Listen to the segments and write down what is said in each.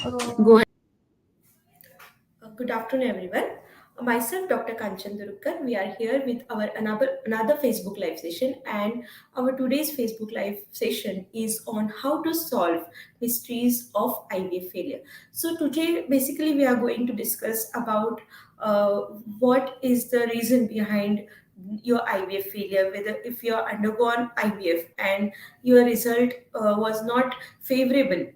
Go ahead. Good afternoon, everyone. Myself, Dr. Kanchan Durugkar. We are here with our another Facebook Live session, and our today's Facebook Live session is on how to solve mysteries of IVF failure. So today, basically, we are going to discuss about uh, what is the reason behind your IVF failure, whether if you are undergone IVF and your result was not favorable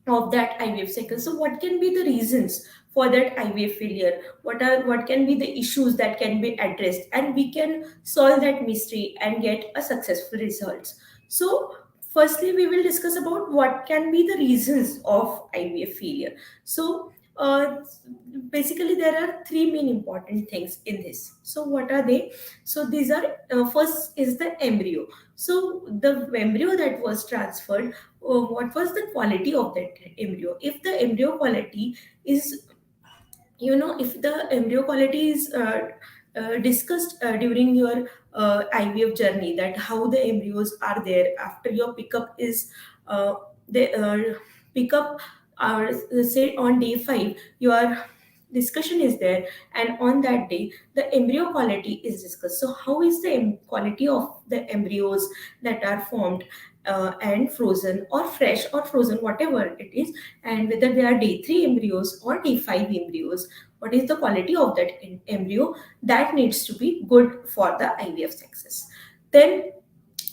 of that IVF cycle. So, what can be the reasons for that IVF failure? What can be the issues that can be addressed, and we can solve that mystery and get a successful results. So, firstly, we will discuss about what can be the reasons of IVF failure. So, basically, there are three main important things in this. So, what are they? So, these are first is the embryo. So, the embryo that was transferred, what was the quality of that embryo? If the embryo quality is, if the embryo quality is discussed during your IVF journey, that how the embryos are there after your pickup is the pickup, say on day 5 your discussion is there, and on that day the embryo quality is discussed. So how is the quality of the embryos that are formed and frozen or fresh or frozen, whatever it is, and whether they are day 3 embryos or day 5 embryos, what is the quality of that embryo, that needs to be good for the IVF success. Then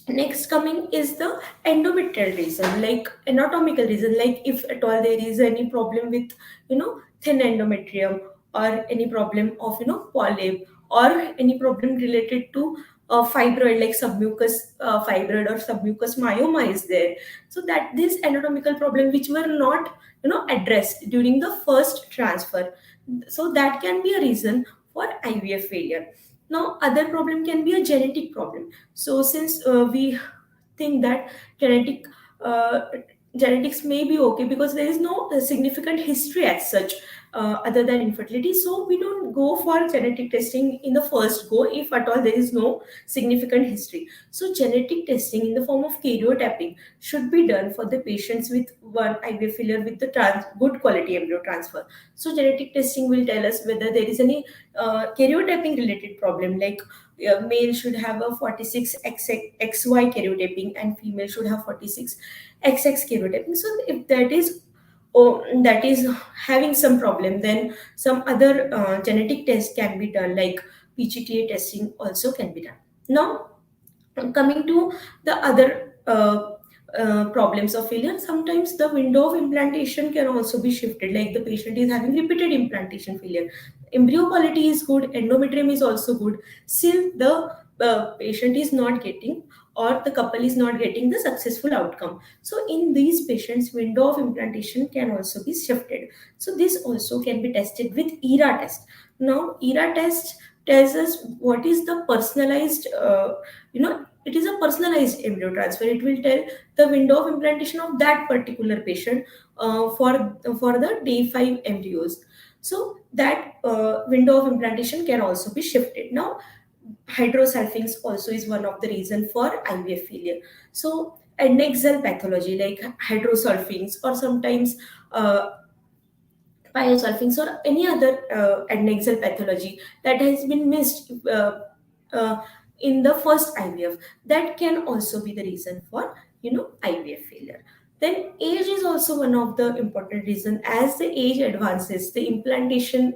next coming is the endometrial reason, like anatomical reason, like if at all there is any problem with thin endometrium, or any problem of polyp, or any problem related to fibroid like submucous fibroid or submucous myoma is there. So that this anatomical problem which were not addressed during the first transfer, so that can be a reason for IVF failure. Now other problem can be a genetic problem. So since we think that genetic uh, genetics may be okay because there is no significant history as such other than infertility, so we don't go for genetic testing in the first go if at all there is no significant history. So genetic testing in the form of karyotyping should be done for the patients with one IVF failure with the good quality embryo transfer. So genetic testing will tell us whether there is any karyotyping related problem, like male should have a 46 XY karyotyping and female should have 46 XX karyotyping. So if that is, that is having some problem, then some other genetic test can be done, like PGTA testing also can be done. Now coming to the other problems of failure, sometimes the window of implantation can also be shifted, like the patient is having repeated implantation failure, embryo quality is good, endometrium is also good, still the patient is not getting, or the couple is not getting the successful outcome. So in these patients window of implantation can also be shifted. So this also can be tested with ERA test. Now ERA test tells us what is the personalized, it is a personalized embryo transfer. It will tell the window of implantation of that particular patient for the day 5 embryos. So that window of implantation can also be shifted. Now hydrosulfings also is one of the reason for IVF failure. So adnexal pathology like hydrosulfings, or sometimes uh, biosulfings, or any other adnexal pathology that has been missed uh, in the first IVF, that can also be the reason for IVF failure. Then age is also one of the important reason. As the age advances, the implantation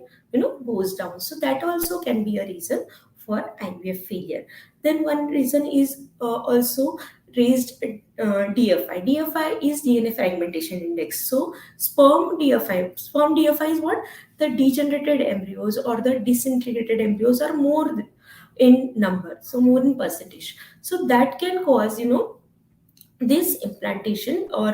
goes down, so that also can be a reason for IVF failure. Then one reason is also raised DFI. DFI is DNA fragmentation index. So sperm DFI is what? The degenerated embryos or the disintegrated embryos are more in number, so more in percentage. So that can cause this implantation or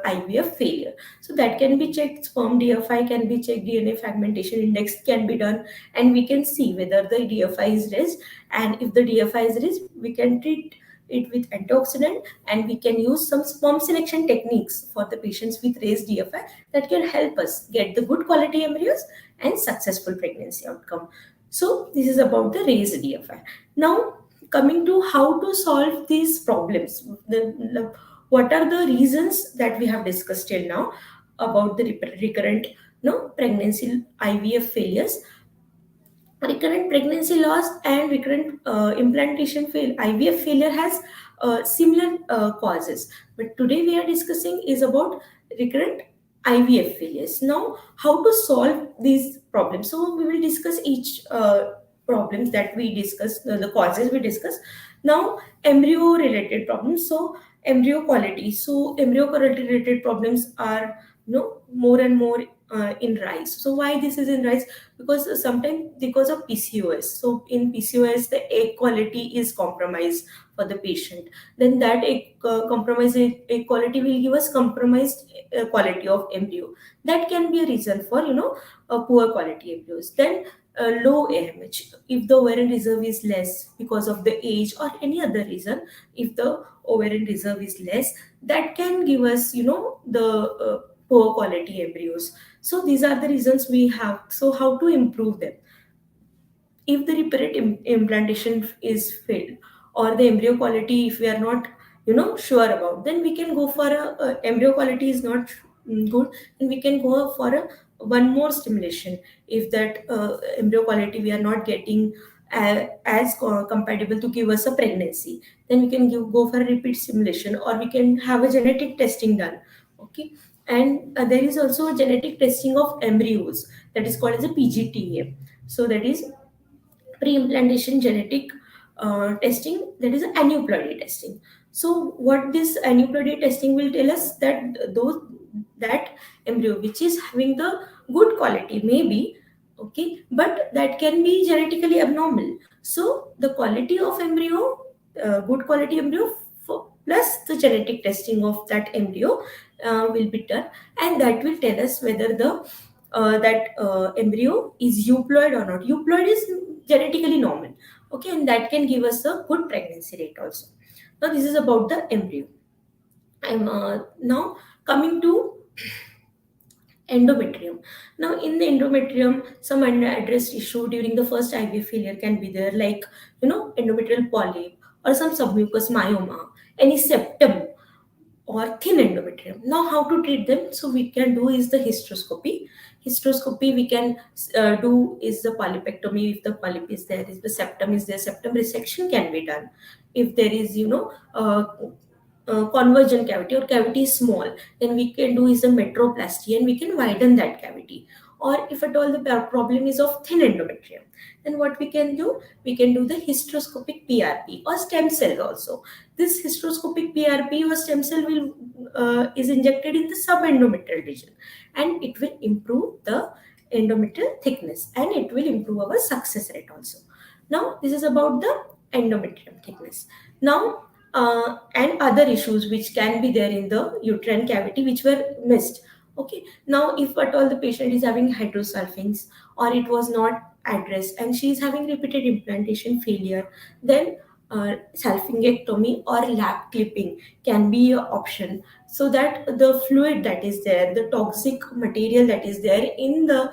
IVF failure. So that can be checked. Sperm DFI can be checked. DNA fragmentation index can be done, and we can see whether the DFI is raised. And if the DFI is raised, we can treat it with antioxidant, and we can use some sperm selection techniques for the patients with raised DFI that can help us get the good quality embryos and successful pregnancy outcome. So this is about the raised DFI. Now coming to how to solve these problems, what are the reasons that we have discussed till now. about the recurrent pregnancy IVF failures. Recurrent pregnancy loss and recurrent implantation fail IVF failure has similar causes, but today we are discussing is about recurrent IVF failures. Now, how to solve these problems? So we will discuss each problems that we discuss, the causes we discuss. Now, embryo related problems. So embryo quality. So embryo quality related problems are more and more in rise. So why this is in rise? Because sometimes because of PCOS. So in PCOS, the egg quality is compromised for the patient. Then that compromised egg quality will give us compromised quality of embryo. That can be a reason for a poor quality embryos. Then low AMH. If the ovarian reserve is less because of the age or any other reason, if the ovarian reserve is less, that can give us the poor quality embryos. So these are the reasons we have. So how to improve them? If the repeat implantation is failed, or the embryo quality, if we are not sure about, then we can go for a embryo quality is not good, and we can go for a one more stimulation. If that embryo quality we are not getting compatible to give us a pregnancy, then we can go for a repeat stimulation, or we can have a genetic testing done. Okay. And there is also a genetic testing of embryos, that is called as a PGTA. So that is pre-implantation genetic testing, that is aneuploidy testing. So what this aneuploidy testing will tell us, that those that embryo which is having the good quality maybe, okay, but that can be genetically abnormal. So the quality of embryo, good quality embryo, plus the genetic testing of that embryo will be done, and that will tell us whether the that embryo is euploid or not. Euploid is genetically normal, okay, and that can give us a good pregnancy rate also. Now this is about the embryo. I'm now coming to endometrium. Now in the endometrium, some unaddressed issue during the first IVF failure can be there, like endometrial polyp or some submucous myoma, any septum, or thin endometrium. Now, how to treat them? So we can do is the hysteroscopy. Hysteroscopy we can do is the polypectomy if the polyp is there. If the septum is there, septum resection can be done. If there is convergent cavity, or cavity is small, then we can do is a metroplasty and we can widen that cavity. Or if at all the problem is of thin endometrium, then what we can do? We can do the hysteroscopic PRP or stem cell also. This hysteroscopic PRP or stem cell will is injected in the subendometrial region, and it will improve the endometrial thickness, and it will improve our success rate also. Now this is about the endometrium thickness. Now and other issues which can be there in the uterine cavity which were missed. Okay, now if at all the patient is having hydrosulfings, or it was not addressed and she is having repeated implantation failure, then salpingectomy or lap clipping can be an option, so that the fluid that is there, the toxic material that is there in the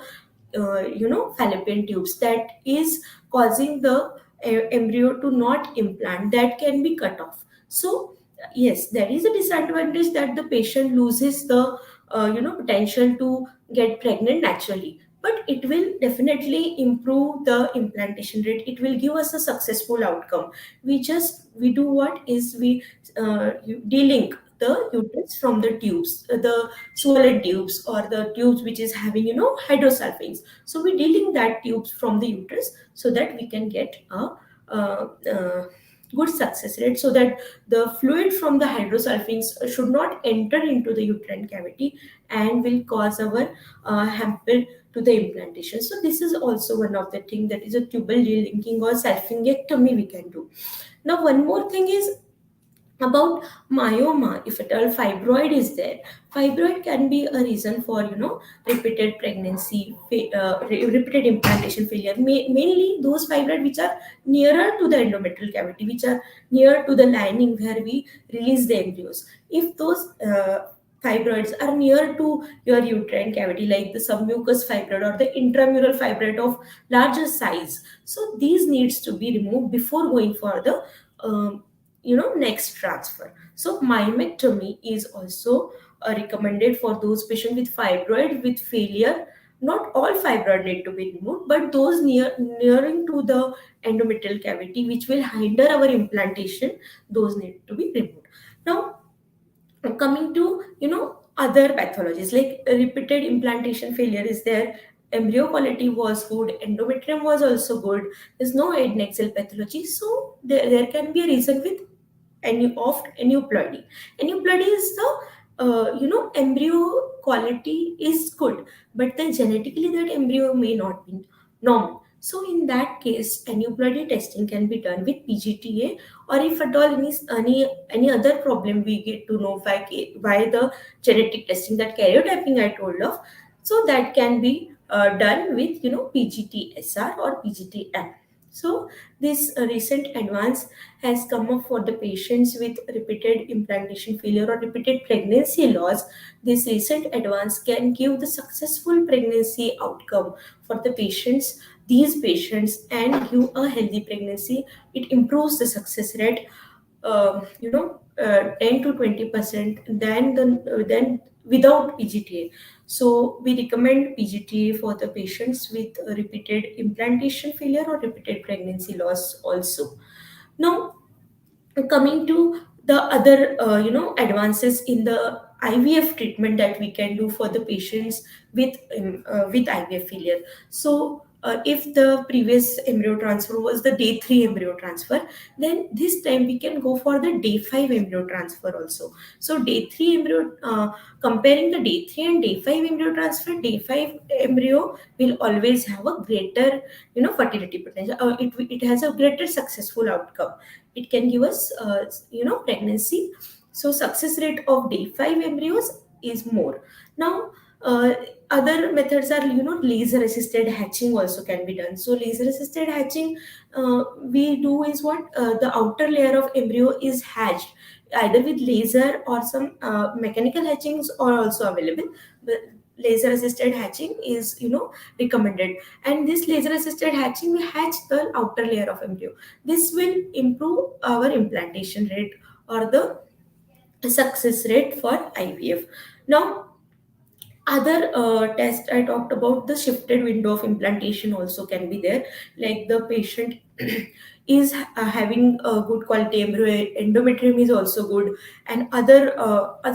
fallopian tubes, that is causing the embryo to not implant, that can be cut off. So yes, there is a disadvantage that the patient loses the potential to get pregnant naturally, but it will definitely improve the implantation rate. It will give us a successful outcome. We do what is we delink the uterus from the tubes, the swollen tubes, or the tubes which is having hydrosulfings. So we delink that tubes from the uterus, so that we can get a good success rate, so that the fluid from the hydrosulfings should not enter into the uterine cavity and will cause our hamper to the implantation. So this is also one of the thing, that is a tubal delinking or salpingectomy we can do. Now one more thing is about myoma. If at all fibroid is there, fibroid can be a reason for repeated pregnancy repeated implantation failure. Mainly those fibroid which are nearer to the endometrial cavity, which are near to the lining where we release the embryos. If those fibroids are near to your uterine cavity, like the submucous fibroid or the intramural fibroid of larger size, so these needs to be removed before going for the next transfer. So myomectomy is also recommended for those patients with fibroid with failure. Not all fibroid need to be removed, but those nearing to the endometrial cavity which will hinder our implantation, those need to be removed. Now, coming to other pathologies like repeated implantation failure is there, embryo quality was good, endometrium was also good, there's no head neck cell pathology, so there can be a reason with aneuploidy. Aneuploidy is the embryo quality is good, but then genetically that embryo may not be normal. So in that case, aneuploidy testing can be done with PGTA, or if at all any other problem we get to know by the genetic testing, that karyotyping I told of, so that can be done with PGT-SR or PGT-M. So this recent advance has come up for the patients with repeated implantation failure or repeated pregnancy loss. This recent advance can give the successful pregnancy outcome for the patients, these patients, and give a healthy pregnancy. It improves the success rate, 10 to 20% than without PGTA. So we recommend PGTA for the patients with repeated implantation failure or repeated pregnancy loss also. Now, coming to the other advances in the IVF treatment that we can do for the patients with IVF failure. So if the previous embryo transfer was the day 3 embryo transfer, then this time we can go for the day 5 embryo transfer also. So day 3 embryo, comparing the day 3 and day 5 embryo transfer, day 5 embryo will always have a greater fertility potential. It has a greater successful outcome. It can give us pregnancy. So success rate of day 5 embryos is more. Now, other methods are laser assisted hatching also can be done. So laser assisted hatching, we do is what, the outer layer of embryo is hatched either with laser or some mechanical hatchings are also available, but laser assisted hatching is recommended, and this laser assisted hatching will hatch the outer layer of embryo. This will improve our implantation rate or the success rate for IVF. Now, other test I talked about, the shifted window of implantation also can be there, like the patient is having a good quality embryo, endometrium is also good, and other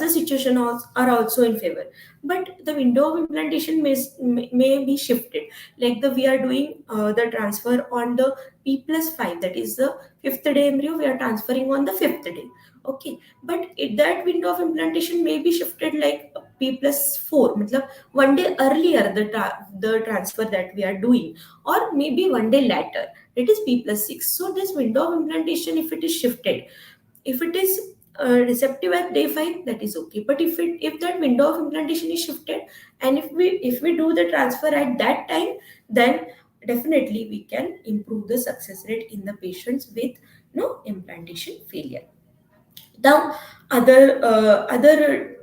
situations are also in favor, but the window of implantation may be shifted, like we are doing the transfer on the P+5, that is the fifth day embryo, we are transferring on the fifth day. Okay, but that window of implantation may be shifted like P+4, matlab one day earlier the transfer that we are doing, or maybe one day later, it is P+6. So this window of implantation, if it is shifted, if it is receptive at day 5, that is okay. But if that window of implantation is shifted, and if we do the transfer at that time, then definitely we can improve the success rate in the patients with no implantation failure. Now, other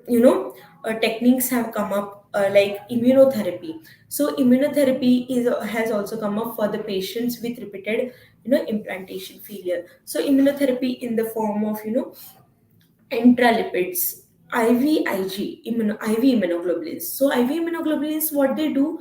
techniques have come up, like immunotherapy. So immunotherapy has also come up for the patients with repeated implantation failure. So immunotherapy in the form of intralipids, IVIG, IV immunoglobulins. So IV immunoglobulins, what they do,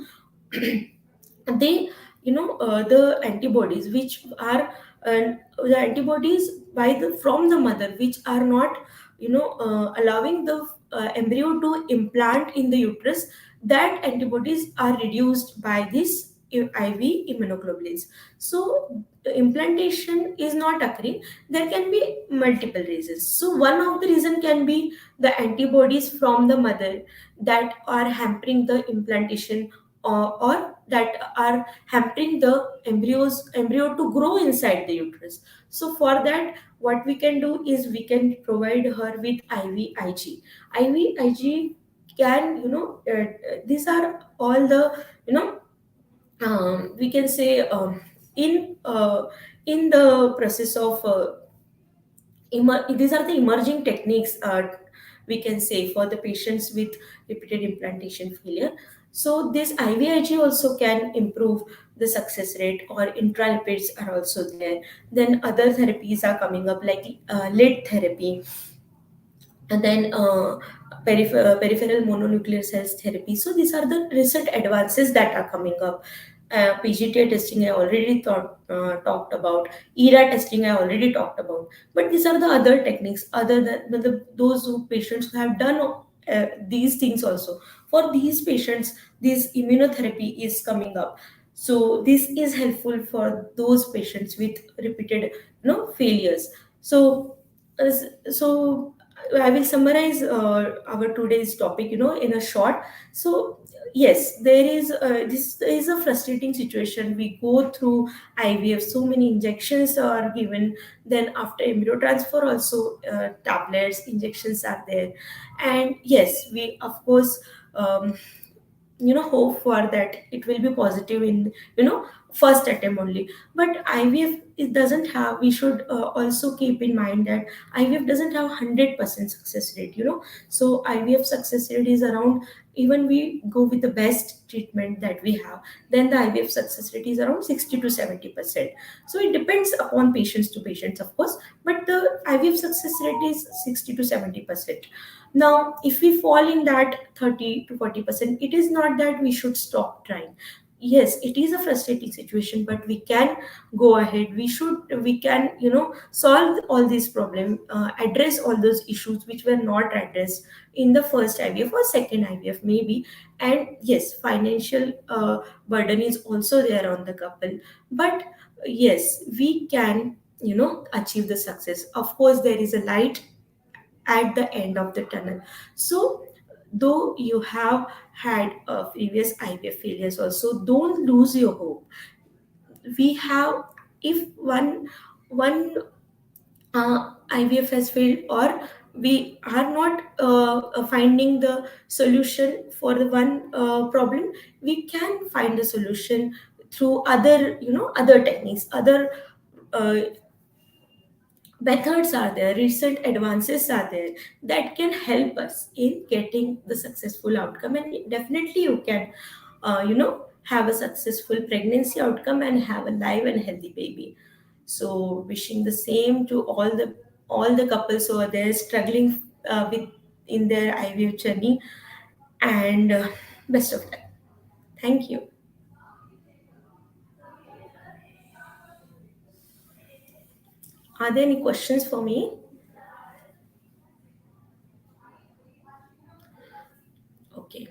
they the antibodies which are the antibodies by the from the mother, which are not allowing the embryo to implant in the uterus, that antibodies are reduced by this IV immunoglobulins. So the implantation is not occurring. There can be multiple reasons. So one of the reason can be the antibodies from the mother that are hampering the implantation, or that are hampering the embryo to grow inside the uterus. So for that, what we can do is we can provide her with IVIG. IVIG can these are all the we can say in the process of these are the emerging techniques, we can say, for the patients with repeated implantation failure. So this IVIG also can improve the success rate, or intralipids are also there. Then other therapies are coming up, like lead therapy. and then peripheral mononuclear cells therapy. So these are the recent advances that are coming up. PGTA testing I already talked about. ERA testing I already talked about. But these are the other techniques other than those patients who have done these things also. For these patients, this immunotherapy is coming up. So this is helpful for those patients with repeated failures. So uh, so I will summarize our today's topic, in a short. So yes, this is a frustrating situation. We go through IVF, so many injections are given. Then after embryo transfer, also tablets, injections are there, and yes, we of course. Hope for that it will be positive in first attempt only. But IVF, it doesn't have, we should also keep in mind that IVF doesn't have 100% success rate. So IVF success rate is around, even we go with the best treatment that we have, then the IVF success rate is around 60 to 70%. So it depends upon patients to patients, of course, but the IVF success rate is 60 to 70%. Now, if we fall in that 30 to 40%, it is not that we should stop trying. Yes, it is a frustrating situation, but we can go ahead. We can, solve all these problems, address all those issues which were not addressed in the first IVF or second IVF, maybe. And yes, financial burden is also there on the couple. But yes, we can, achieve the success. Of course, there is a light at the end of the tunnel. So, though you have had previous IVF failures, also don't lose your hope. We have, if one IVF has failed, or we are not finding the solution for the one problem, we can find a solution through other other techniques, other uh, methods are there, recent advances are there that can help us in getting the successful outcome. And definitely you can have a successful pregnancy outcome and have a live and healthy baby. So wishing the same to all the couples who are there struggling with in their IVF journey, and best of luck. Thank you. Are there any questions for me? Okay.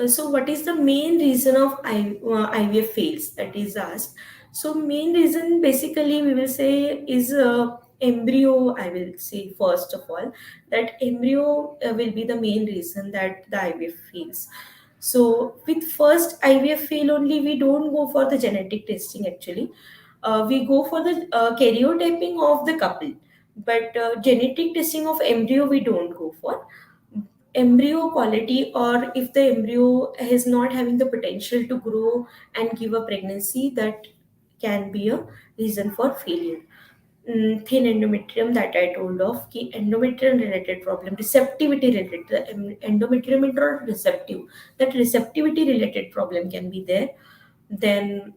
So, what is the main reason of IVF fails? That is asked. So, main reason basically we will say is embryo. I will say first of all that embryo will be the main reason that the IVF fails. So, with first IVF fail only, we don't go for the genetic testing actually. We go for the karyotyping of the couple, but genetic testing of embryo we don't go for. Embryo quality, or if the embryo is not having the potential to grow and give a pregnancy, that can be a reason for failure. Thin endometrium that I told of, ki endometrium related problem, receptivity related, the endometrium is not receptive, that receptivity related problem can be there. Then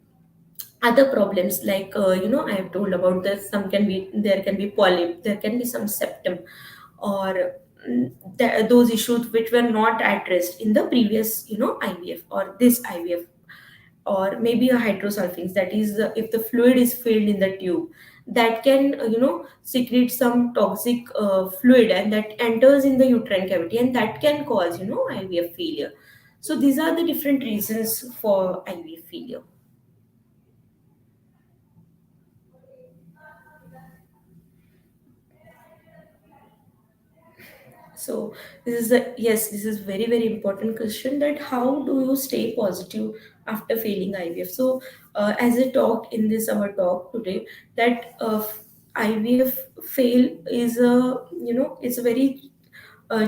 other problems like I have told about this, some can be, there can be polyp, there can be some septum, or those issues which were not addressed in the previous IVF or this IVF. Or maybe a hydrosulfings, that is if the fluid is filled in the tube, that can secrete some toxic fluid, and that enters in the uterine cavity, and that can cause IVF failure. So these are the different reasons for IVF failure. So this is a, yes, this is very very important question, that how do you stay positive after failing IVF. So as I talked in this our talk today, that IVF fail is a it's a very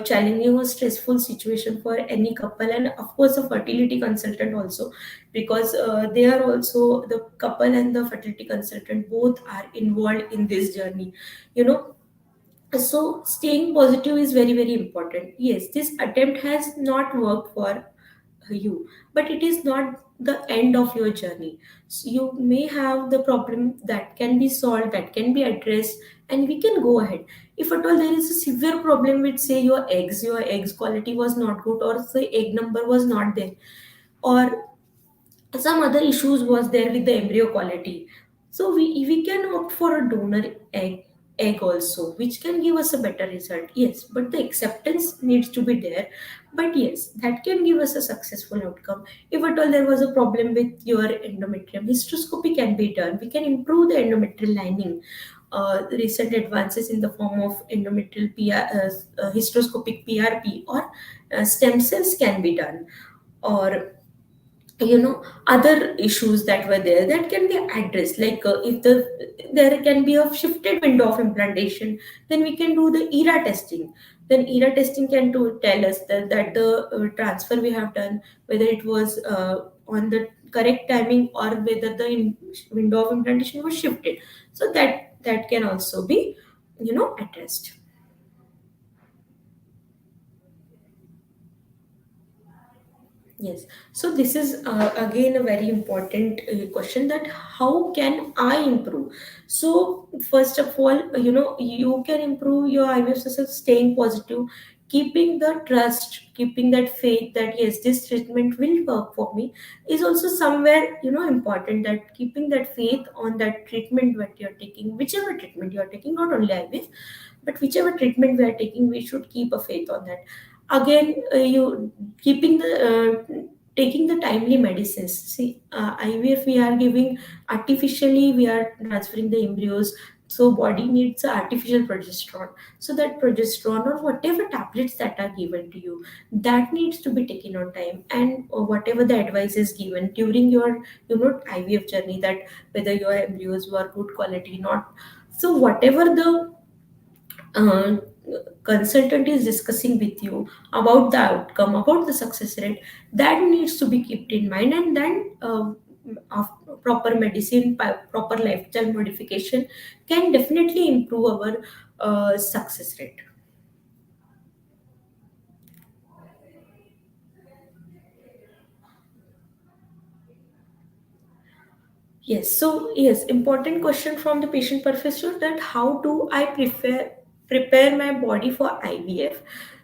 challenging or stressful situation for any couple, and of course a fertility consultant also, because they are also, the couple and the fertility consultant both are involved in this journey. you know so staying positive is very very important. Yes, this attempt has not worked for you, but it is not the end of your journey. So you may have the problem that can be solved, that can be addressed, and we can go ahead. If at all there is a severe problem with, say, your eggs quality was not good, or say egg number was not there, or some other issues was there with the embryo quality, so we can opt for a donor egg also, which can give us a better result. Yes, but the acceptance needs to be there. But yes, that can give us a successful outcome. If at all there was a problem with your endometrium, hysteroscopy can be done. We can improve the endometrial lining. Recent advances in the form of endometrial hysteroscopic PRP or stem cells can be done, or other issues that were there that can be addressed, like if there can be a shifted window of implantation, then we can do the era testing. Then era testing can tell us that the transfer we have done, whether it was on the correct timing, or whether the window of implantation was shifted. So that can also be addressed. Yes. So this is again a very important question, that how can I improve? So first of all, you can improve your IVF success staying positive, keeping the trust, keeping that faith that yes, this treatment will work for me, is also somewhere important. That keeping that faith on that treatment that you're taking, whichever treatment you're taking, not only IVF, but whichever treatment we are taking, we should keep a faith on that. Again, you keeping the taking the timely medicines. See, IVF we are giving artificially, we are transferring the embryos, so body needs a artificial progesterone. So that progesterone or whatever tablets that are given to you, that needs to be taken on time, and whatever the advice is given during your IVF journey, that whether your embryos were good quality, not. So whatever the uh, consultant is discussing with you about the outcome, about the success rate, that needs to be kept in mind. And then proper medicine, proper lifestyle modification can definitely improve our success rate. Yes, so yes, important question from the patient professor, that how do I prepare my body for IVF?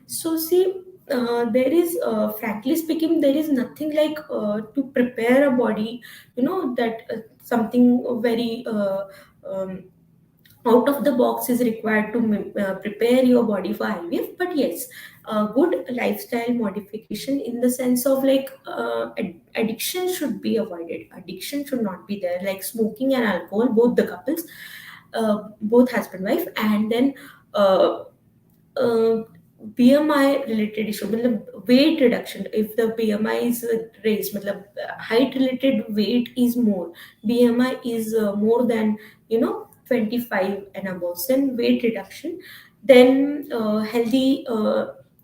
So see, there is frankly speaking, there is nothing like to prepare a body, that something very um, out of the box is required to prepare your body for IVF. But yes, good lifestyle modification in the sense of like addiction should be avoided. Addiction should not be there, like smoking and alcohol, both the couples, both husband wife. And then uh, uh, BMI related issue, मतलब weight reduction. If the BMI is raised, मतलब height related weight is more, BMI is more than 25 and above, then weight reduction. Then healthy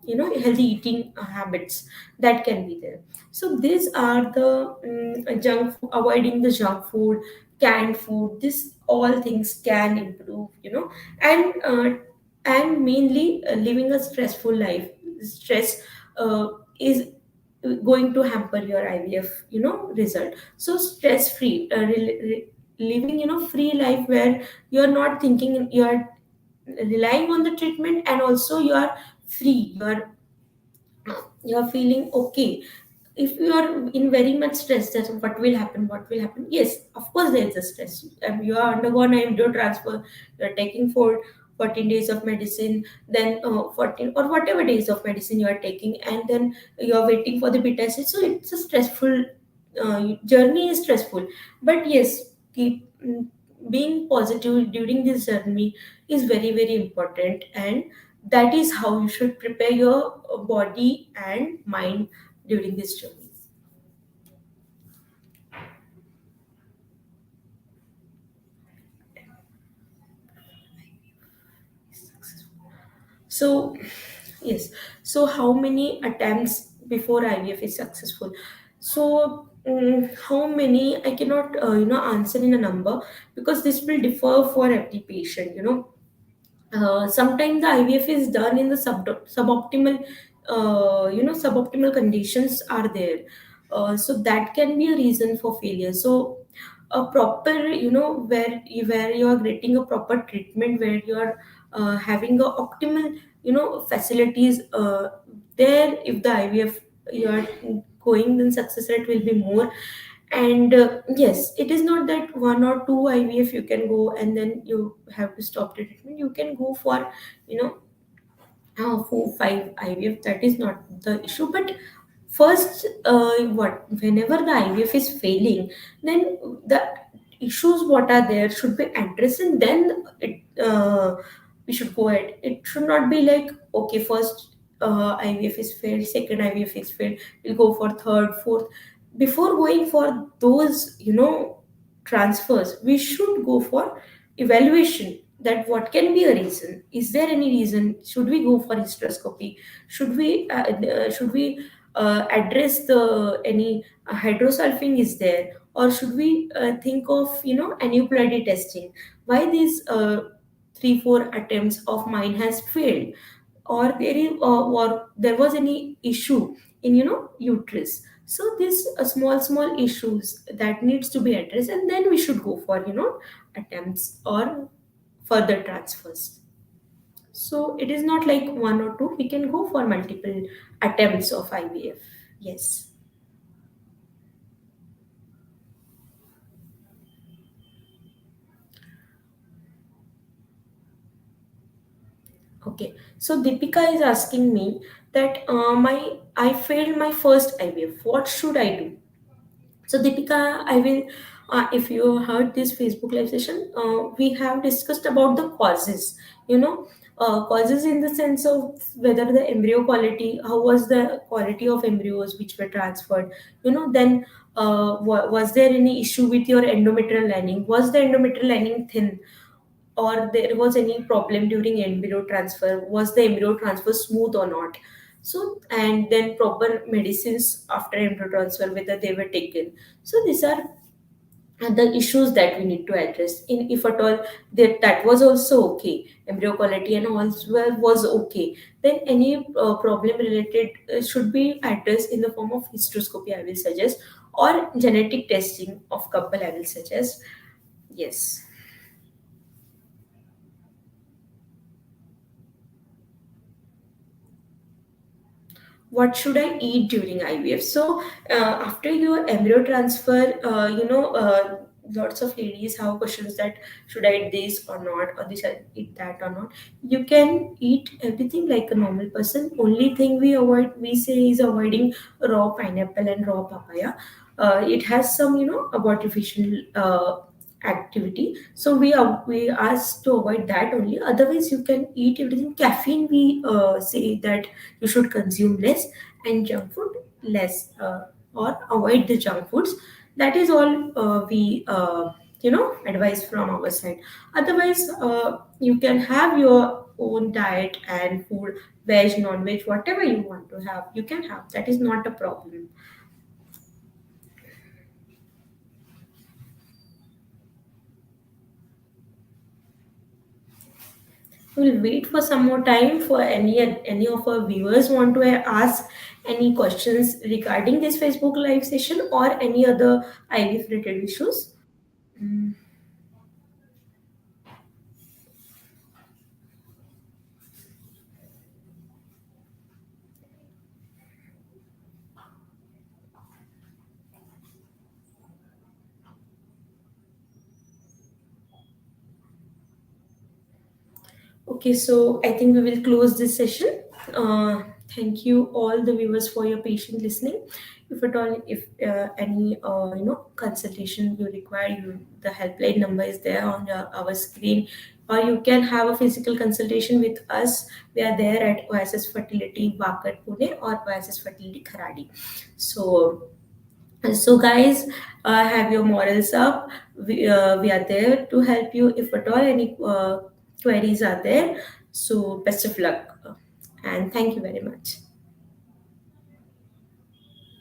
eating habits that can be there. So these are the avoiding the junk food, canned food. This all things can improve, and mainly living a stressful life. Stress is going to hamper your IVF result. So stress free, living free life, where you're not thinking, you're relying on the treatment, and also you are free, you're feeling okay. If you are in very much stress, that what will happen, yes, of course there is a stress. You are undergone an embryo transfer, you're taking for 14 days of medicine, then 14 or whatever days of medicine you are taking, and then you're waiting for the beta stage. So it's a stressful journey, is stressful. But yes, being positive during this journey is very very important, and that is how you should prepare your body and mind during this journey. So, yes. So, how many attempts before IVF is successful? So, how many I cannot answer in a number, because this will differ for every patient. Sometimes the IVF is done in the suboptimal, suboptimal conditions are there. So that can be a reason for failure. So a proper, where you are getting a proper treatment, where you are having a optimal facilities there. If the IVF you are going, then success rate will be more. And yes, it is not that one or two IVF you can go and then you have to stop the treatment. You can go for you know 4 5 IVF. That is not the issue. But first, what whenever the IVF is failing, then the issues what are there should be addressed, and then we should go ahead. It should not be like, okay, first IVF is failed, second IVF is failed, we'll go for third, fourth. Before going for those transfers, we should go for evaluation, that what can be a reason. Is there any reason? Should we go for hysteroscopy? Should we address the any hydrosulfing is there, or should we think of aneuploidy testing? Why these 3 4 attempts of mine has failed, or there was any issue in uterus. So these small issues that needs to be addressed, and then we should go for attempts or further transfers. So it is not like one or two, we can go for multiple attempts of IVF. Yes. Okay. So Deepika is asking me that my I failed my first IVF. What should I do? So Deepika, I will, if you heard this Facebook live session, we have discussed about the causes. Causes in the sense of whether the embryo quality, how was the quality of embryos which were transferred. Then was there any issue with your endometrial lining? Was the endometrial lining thin? Or there was any problem during embryo transfer? Was the embryo transfer smooth or not? So, and then proper medicines after embryo transfer, whether they were taken. So these are the issues that we need to address. In if at all that was also okay, embryo quality and all was okay, then any problem related should be addressed in the form of hysteroscopy, I will suggest, or genetic testing of couple, I will suggest. Yes. What should I eat during IVF? So, after your embryo transfer, lots of ladies have questions that should I eat this or not, or this I eat that or not. You can eat everything like a normal person. Only thing we say is avoiding raw pineapple and raw papaya. It has some, artificial activity, so we ask to avoid that only. Otherwise, you can eat everything. Caffeine, we say that you should consume less, and junk food less, or avoid the junk foods. That is all we advise from our side. Otherwise, you can have your own diet and food, veg, non-veg, whatever you want to have, you can have. That is not a problem. We'll wait for some more time for any of our viewers want to ask any questions regarding this Facebook live session or any other IVF related issues. Mm. Okay, so I think we will close this session. Thank you all the viewers for your patient listening. If at all, if any consultation you require, the helpline number is there on our screen, or you can have a physical consultation with us. We are there at Oasis Fertility, Vakat, Pune, or Oasis Fertility, Kharadi. So guys, have your morals up. We are there to help you if at all any queries are there. So best of luck, and thank you very much.